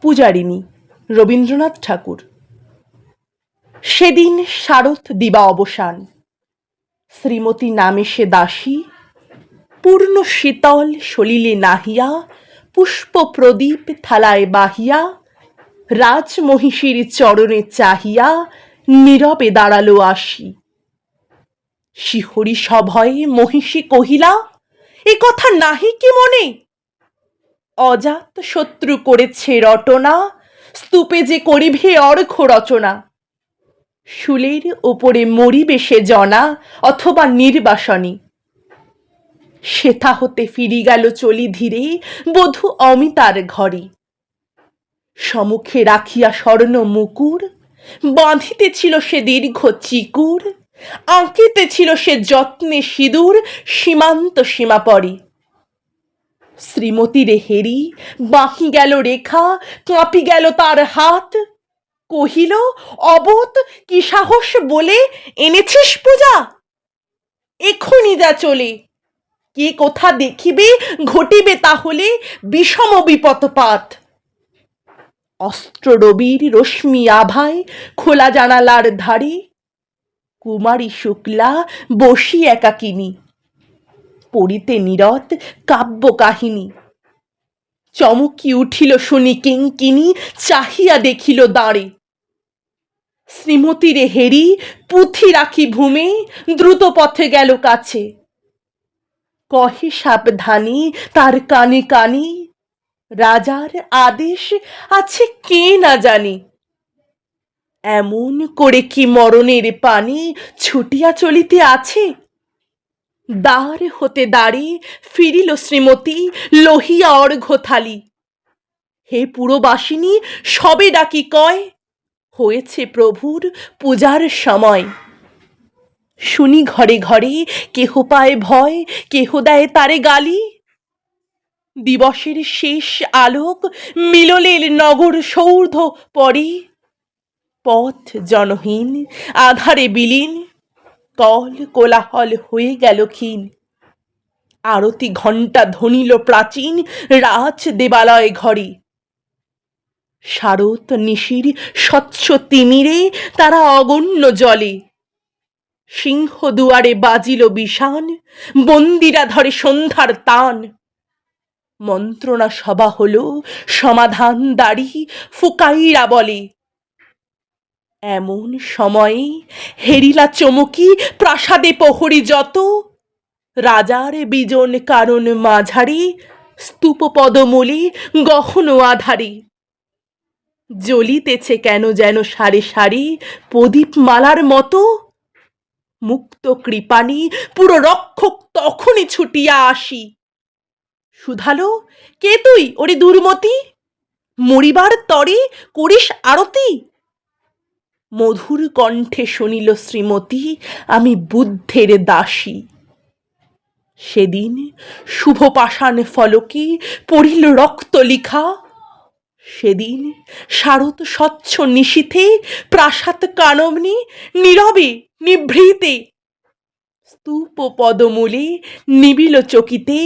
পূজারিণী রবীন্দ্রনাথ ঠাকুর। সেদিন শারদ দিবা অবসান, শ্রীমতী নামে সে দাসী, পূর্ণ শীতল সলিলে নাহিয়া, পুষ্প প্রদীপ থালায় বাহিয়া, রাজমহিষীর চরণে চাহিয়া নীরবে দাঁড়ালো আসি। শিহরি সভয়ে মহিষী কহিলা, এ কথা নাহি কি মনে? অজাত শত্রু করেছে রটনা, স্তূপে যে করিবে অর্ঘ্য রচনা। শুলের ওপরে মরিবে সে জনা, অথবা নির্বাসনী। সেথা হতে ফিরি গেল চলি ধীরে, বধূ অমিতার ঘরে। সম্মুখে রাখিয়া স্বর্ণ মুকুর, বাঁধিতেছিল সে দীর্ঘ চিকুর, আঁকিতেছিল সে যত্নে সিঁদুর, সীমান্ত সীমা পরে। শ্রীমতীর হেরি বাঁকি গেল রেখা, কাঁপি গেল তার হাত। কহিল, অবোধ, কি সাহস বলে এনেছিস পূজা? এক্ষুনি যা চলে, কে কোথা দেখিবে, ঘটিবে তাহলে বিষম বিপদপাত। অস্ত্র রবির রশ্মি আভায় খোলা জানালার ধারে, কুমারী শুক্লা বসি একাকিনী, পড়িতে নীরদ কাব্য কাহিনী। চমকি উঠিল শুনি কিঙ্কিনী, চাহিয়া দেখিল দাঁড়ে। শ্রীমতীর হেরি পুঁথি রাখি ভূমে, দ্রুত পথে গেল কাছে। কহে সাবধানী তার কানে কানে, রাজার আদেশ আছে কে না জানে। এমন করে কি মরণের পানে ছুটিয়া চলিতে আছে? দ্বার হতে দ্বারে ফিরিল শ্রীমতী, লহিয়া অর্ঘ্য থালি। হে পুরবাসিনী, সবে ডাকি কয়, হয়েছে প্রভুর পূজার সময়। শুনি ঘরে ঘরে কেহ পায় ভয়, কেহ দেয় তারে গালি। দিবসের শেষ আলোক মিললের নগর সৌধ পরে, পথ জনহীন আধারে বিলীন, কল কোলাহল হয়ে গেল ক্ষীণ। আরতি ঘণ্টা ধ্বনিল প্রাচীন রাজ দেবালয় ঘরে। শারদ নিশির স্বচ্ছ তিমিরে তারা অগণ্য জলে। সিংহ দুয়ারে বাজিল বিষান, বন্দিরা ধরে সন্ধ্যার তান। মন্ত্রণা সভা হল সমাধান দাঁড়ি, ফুকাইরা বলে। এমন সময়ে হেরিলা চমকি, প্রাসাদে প্রহরী যত। রাজার বিজন কারণ মাঝারি, স্তূপ পদমূলে গহন আধারে। জ্বলিতেছে কেন যেন সারি সারি প্রদীপ মালার মতো। মুক্ত কৃপাণী পুরো রক্ষক তখনই ছুটিয়া আসি। শুধালো, কে তুই ওরে দুর্মতি? মরিবার তরে করিস আরতি? মধুর কণ্ঠে শুনিল শ্রীমতী, আমি বুদ্ধের দাসী। সেদিন শুভ পাষাণ ফলকে পড়িল রক্ত লিখা। সেদিন শারদ স্বচ্ছ নিশীথে প্রাসাদ কানমনে নীরবে নিভৃতে। স্তূপ পদমূলে নিবিল চকিতে